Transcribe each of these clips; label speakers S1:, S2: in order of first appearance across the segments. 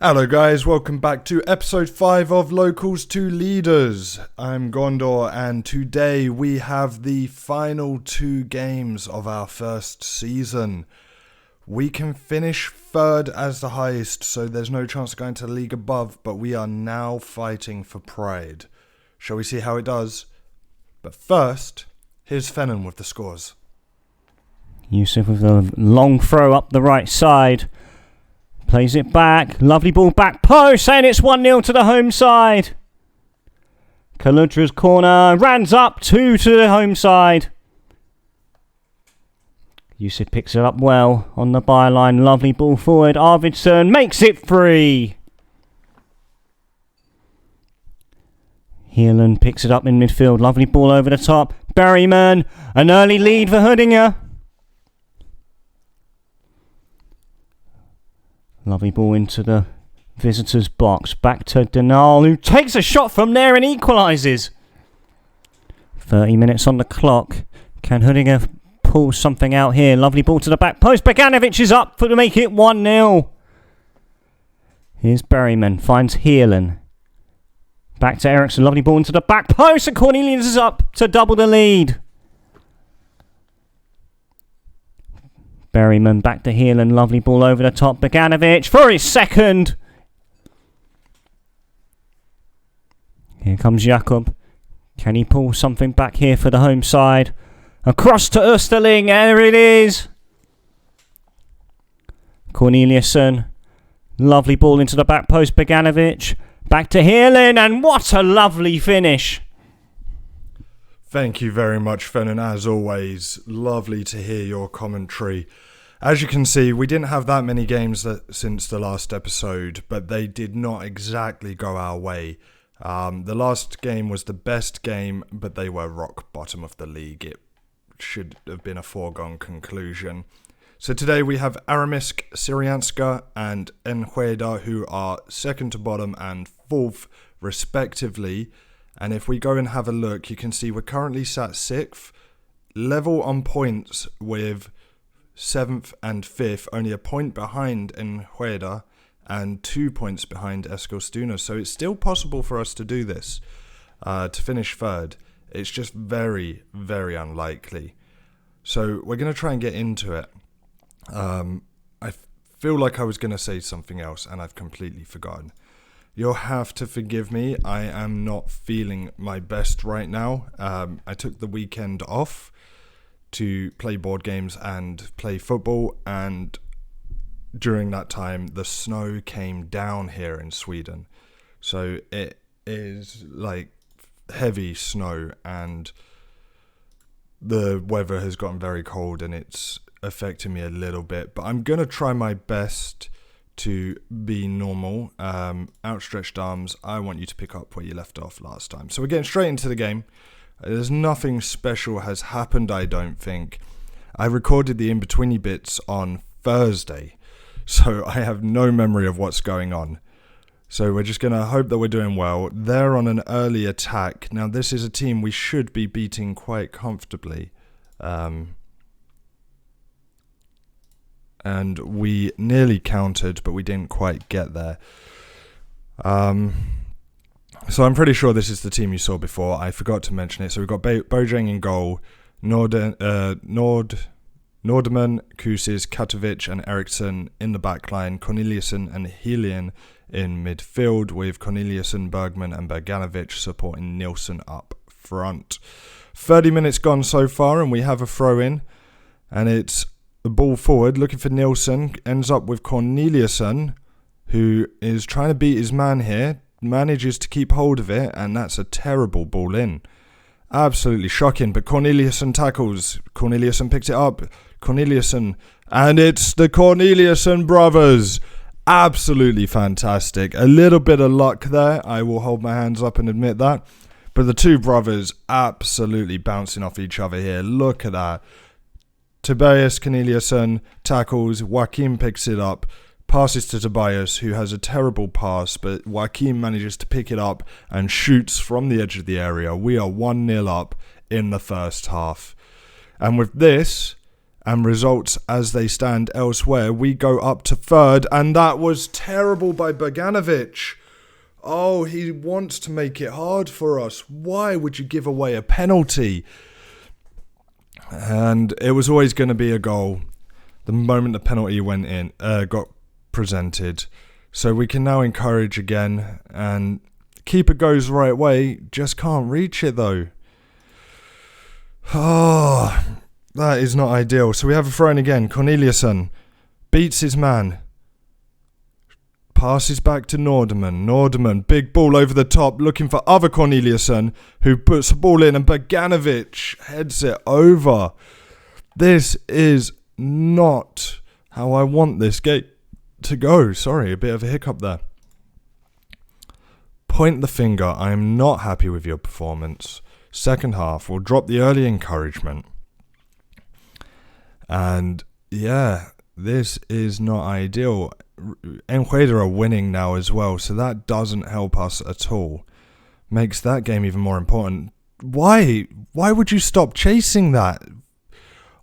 S1: Hello guys, welcome back to episode 5 of Locals to Leaders. I'm Gondor and today we have the final 2 games of our first season. We can finish 3rd as the highest, so there's no chance of going to the league above, but we are now fighting for pride. Shall we see how it does? But first, here's Fennan with the scores.
S2: Yusuf with a long throw up the right side. Plays it back. Lovely ball back post. And it's 1-0 to the home side. Kaludra's corner. Runs up 2 to the home side. Yusuf picks it up well on the byline. Lovely ball forward. Arvidsson makes it 3. Heelan picks it up in midfield. Lovely ball over the top. Berryman. An early lead for Huddinge. Lovely ball into the visitors' box. Back to Denal, who takes a shot from there and equalises. 30 minutes on the clock. Can Huddinge pull something out here? Lovely ball to the back post. Beganovic is up to make it 1-0. Here's Berryman. Finds Heelan. Back to Eriksson. Lovely ball into the back post. And Cornelius is up to double the lead. Berryman back to Heelan. Lovely ball over the top. Beganovic for his second. Here comes Jakob. Can he pull something back here for the home side? Across to Österling. There it is. Corneliusson. Lovely ball into the back post. Beganovic. Back to Heelan. And what a lovely finish.
S1: Thank you very much, Fennan. As always, lovely to hear your commentary. As you can see, we didn't have that many games since the last episode, but they did not exactly go our way. The last game was the best game, but they were rock bottom of the league. It should have been a foregone conclusion. So today we have Aramisk, Syrianska and Enjueda, who are second to bottom and 4th respectively. And if we go and have a look, you can see we're currently sat 6th, level on points with 7th and 5th, only a point behind Enjueda and 2 points behind Eskilstuna. So it's still possible for us to do this, to finish 3rd. It's just very, very unlikely. So we're going to try and get into it. I feel like I was going to say something else and I've completely forgotten. You'll have to forgive me. I am not feeling my best right now. I took the weekend off to play board games and play football, and during that time the snow came down here in Sweden. So it is like heavy snow and the weather has gotten very cold and it's affecting me a little bit. But I'm going to try my best to be normal. Outstretched arms, I want you to pick up where you left off last time. So we're getting straight into the game. There's nothing special has happened, I don't think. I recorded the in-betweeny bits on Thursday, so I have no memory of what's going on. So we're just going to hope that we're doing well. They're on an early attack. Now this is a team we should be beating quite comfortably. And we nearly countered, but we didn't quite get there. So I'm pretty sure this is the team you saw before. I forgot to mention it. So we've got Bojang in goal, Nordeman, Kusis, Katovic and Eriksson in the back line, Corneliusson and Heelan in midfield, with Corneliusson, Bergman and Beganovic supporting Nilsson up front. 30 minutes gone so far and we have a throw in, and it's the ball forward, looking for Nilsson, ends up with Corneliusson, who is trying to beat his man here, manages to keep hold of it, and that's a terrible ball in. Absolutely shocking, but Corneliusson tackles. Corneliusson picks it up. Corneliusson, and it's the Corneliusson brothers. Absolutely fantastic. A little bit of luck there, I will hold my hands up and admit that. But the two brothers absolutely bouncing off each other here. Look at that. Tobias Corneliusson tackles, Joachim picks it up, passes to Tobias, who has a terrible pass, but Joachim manages to pick it up and shoots from the edge of the area. We are 1-0 up in the first half. And with this, and results as they stand elsewhere, we go up to third, and that was terrible by Bogdanovic. Oh, he wants to make it hard for us. Why would you give away a penalty? And it was always going to be a goal the moment the penalty went in, got presented. So we can now encourage again, and keeper goes the right way, just can't reach it though. Oh, that is not ideal. So we have a throw in again. Corneliusson beats his man. Passes back to Norderman. Norderman, big ball over the top, looking for other Corneliusson, who puts the ball in, and Bogdanovic heads it over. This is not how I want this game to go. Sorry, a bit of a hiccup there. Point the finger. I am not happy with your performance. Second half, we'll drop the early encouragement. And yeah, this is not ideal. Enjueda are winning now as well, so that doesn't help us at all. Makes that game even more important. Why would you stop chasing that?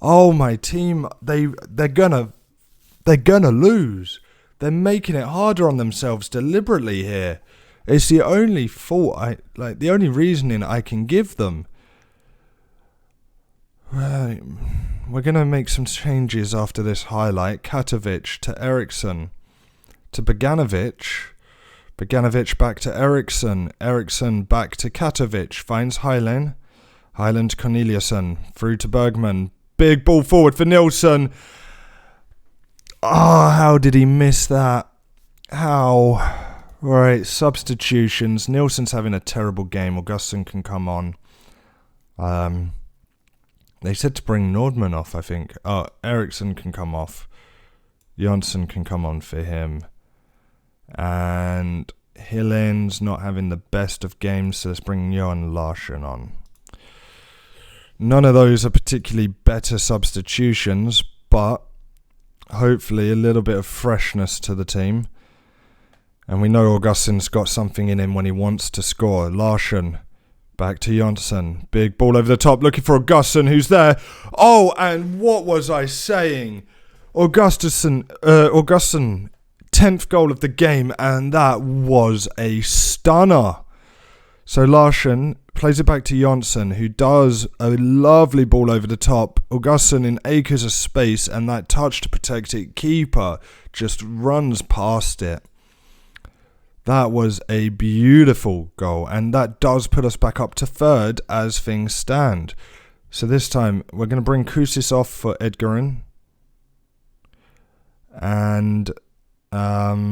S1: Oh, my team, they're gonna lose. They're making it harder on themselves deliberately here. It's the only fault the only reasoning I can give them. Right. We're going to make some changes after this highlight. Katovic to Eriksson. To Bogdanovic. Bogdanovic back to Eriksson. Eriksson back to Katovic. Finds Hyland. Hyland to Corneliusson. Through to Bergman. Big ball forward for Nilsson. Oh, how did he miss that? How? Right, substitutions. Nilsson's having a terrible game. Augustin can come on. They said to bring Nordman off, I think. Oh, Eriksson can come off. Jonsson can come on for him. And Hillen's not having the best of games, so let's bring Johan Larsson on. None of those are particularly better substitutions, but hopefully a little bit of freshness to the team. And we know Augustin's got something in him when he wants to score. Larsson, back to Jonsson. Big ball over the top, looking for Augustin, who's there. Oh, and what was I saying? Augustin, 10th goal of the game, and that was a stunner. So Larsson plays it back to Jonsson, who does a lovely ball over the top. Augustin in acres of space, and that touch to protect it. Keeper just runs past it. That was a beautiful goal, and that does put us back up to third as things stand. So this time, we're going to bring Kusis off for Edgarin. And I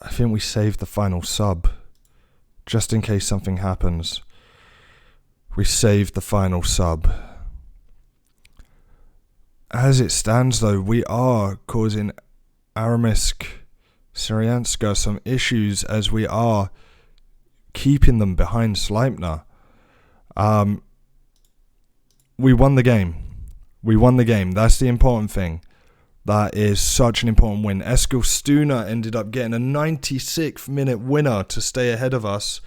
S1: think we save the final sub, just in case something happens. We save the final sub. As it stands, though, we are causing Aramisk Syrianska some issues as we are keeping them behind Sleipner. We won the game. We won the game. That's the important thing. That is such an important win. Eskilstuna ended up getting a 96th minute winner to stay ahead of us.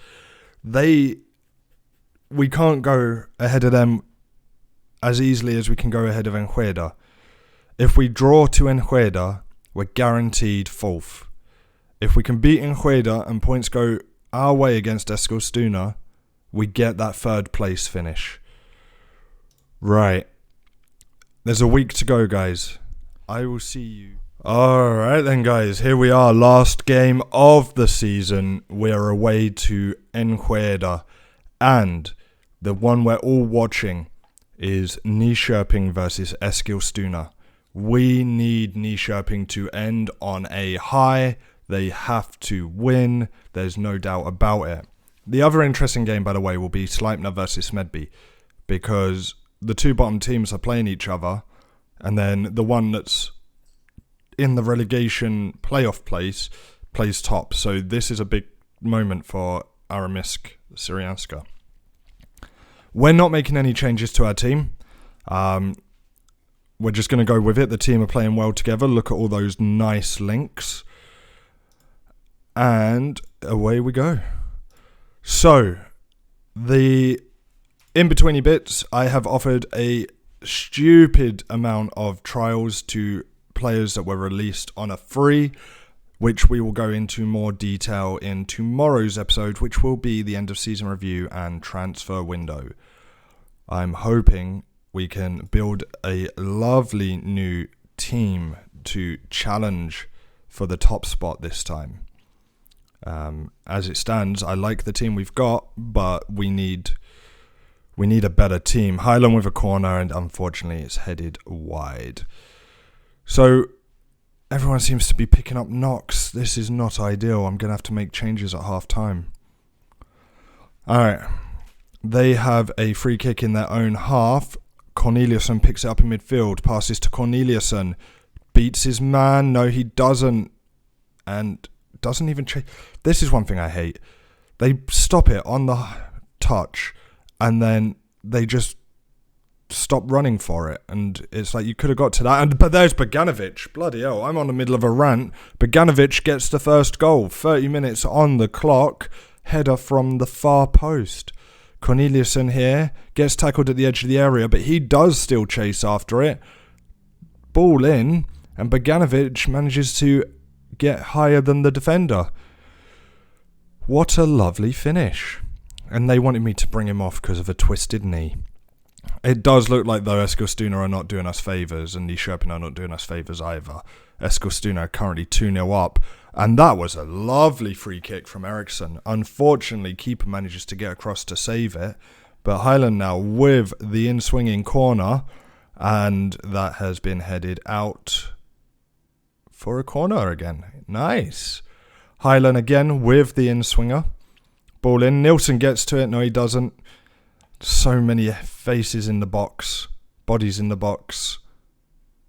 S1: We can't go ahead of them as easily as we can go ahead of Enjueda. If we draw to Enjueda, we're guaranteed fourth. If we can beat Enjueda and points go our way against Eskilstuna, we get that third place finish. Right. There's a week to go, guys. I will see you. Alright then, guys. Here we are. Last game of the season. We're away to Enjueda. And the one we're all watching is Nyköping versus Eskilstuna. We need Nyköping to end on a high. They have to win. There's no doubt about it. The other interesting game, by the way, will be Sleipner versus Smedby, because the two bottom teams are playing each other, and then the one that's in the relegation playoff place plays top. So this is a big moment for Aramisk Syrianska. We're not making any changes to our team. We're just going to go with it. The team are playing well together. Look at all those nice links. And away we go. So, the in-betweeny bits, I have offered a stupid amount of trials to players that were released on a free, which we will go into more detail in tomorrow's episode, which will be the end of season review and transfer window. I'm hoping we can build a lovely new team to challenge for the top spot this time. As it stands, I like the team we've got, but we need a better team. Highland with a corner, and unfortunately it's headed wide. So everyone seems to be picking up knocks. This is not ideal. I'm going to have to make changes at half time. Alright. They have a free kick in their own half. Corneliusson picks it up in midfield. Passes to Corneliusson. Beats his man. No, he doesn't. And doesn't even chase. This is one thing I hate. They stop it on the touch and then they just stop running for it. And it's like you could have got to that. But there's Bogdanovic. Bloody hell, I'm on the middle of a rant. Bogdanovic gets the first goal. 30 minutes on the clock. Header from the far post. Corneliusson here gets tackled at the edge of the area, but he does still chase after it. Ball in, and Bogdanovic manages to get higher than the defender. What a lovely finish. And they wanted me to bring him off because of a twisted knee. It does look like, though, Eskilstuna are not doing us favours, and Nyköping are not doing us favours either. Eskilstuna are currently 2-0 up, and that was a lovely free kick from Eriksson. Unfortunately, keeper manages to get across to save it, but Highland now with the in-swinging corner, and that has been headed out for a corner again. Nice. Highland again with the in-swinger. Ball in. Nilsson gets to it. No, he doesn't. So many faces in the box. Bodies in the box.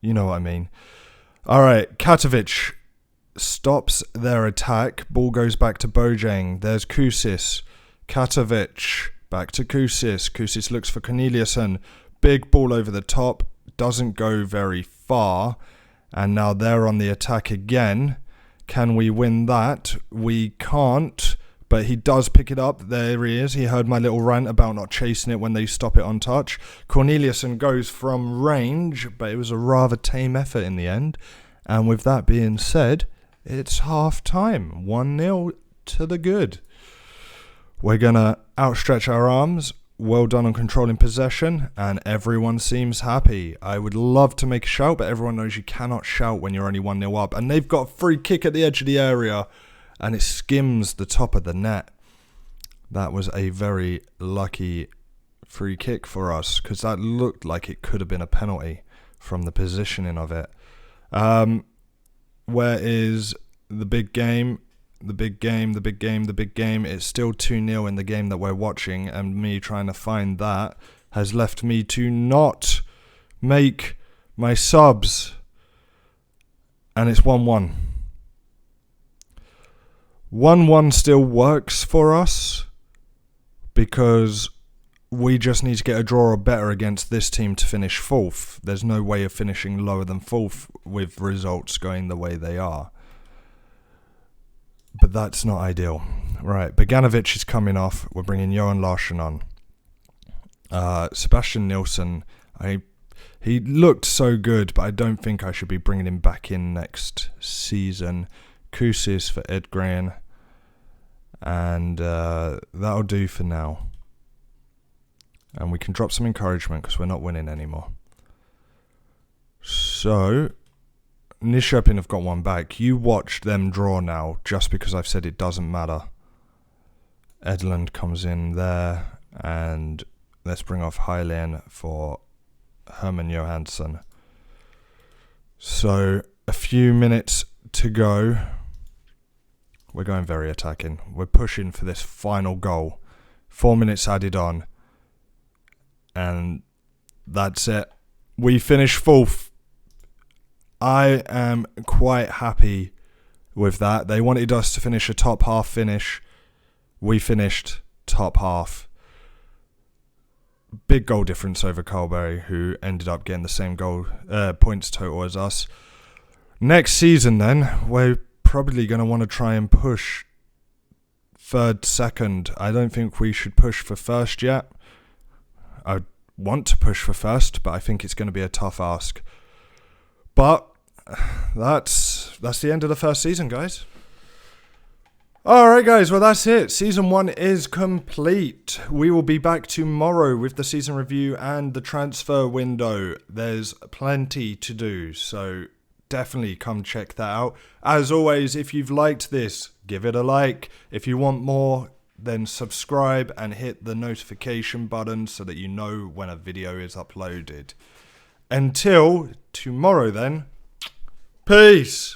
S1: You know what I mean. Alright, Katovic stops their attack. Ball goes back to Bojang. There's Kusis. Katovic. Back to Kusis. Kusis looks for Corneliusson. Big ball over the top. Doesn't go very far. And now they're on the attack again. Can we win that? We can't. But he does pick it up. There he is. He heard my little rant about not chasing it when they stop it on touch. Corneliusson goes from range, but it was a rather tame effort in the end. And with that being said, it's half time. 1-0 to the good. We're going to outstretch our arms. Well done on controlling possession. And everyone seems happy. I would love to make a shout, but everyone knows you cannot shout when you're only 1-0 up. And they've got a free kick at the edge of the area. And it skims the top of the net. That was a very lucky free kick for us, because that looked like it could have been a penalty from the positioning of it. Where is the big game? The big game, the big game, the big game. It's still 2-0 in the game that we're watching, and me trying to find that has left me to not make my subs. And it's 1-1. 1-1 still works for us because we just need to get a draw or better against this team to finish fourth. There's no way of finishing lower than fourth with results going the way they are. But that's not ideal. Right, Bogdanovic is coming off. We're bringing Johan Larsson on. Sebastian Nilsson, he looked so good, but I don't think I should be bringing him back in next season. Kusis for Edgren, and that'll do for now. And we can drop some encouragement because we're not winning anymore. So, Nyköping have got one back. You watch them draw now, just because I've said it doesn't matter. Edland comes in there, and let's bring off Highland for Herman Johansson. So, a few minutes to go. We're going very attacking. We're pushing for this final goal. 4 minutes added on. And that's it. We finish fourth. I am quite happy with that. They wanted us to finish a top half finish. We finished top half. Big goal difference over Carlberry, who ended up getting the same goal points total as us. Next season then, we're probably going to want to try and push third, second. I don't think we should push for first yet. I'd want to push for first, but I think it's going to be a tough ask. But that's the end of the first season, guys. Alright guys, well that's it. Season 1 is complete. We will be back tomorrow with the season review and the transfer window. There's plenty to do, so definitely come check that out. As always, if you've liked this, give it a like. If you want more, then subscribe and hit the notification button so that you know when a video is uploaded. Until tomorrow then, peace!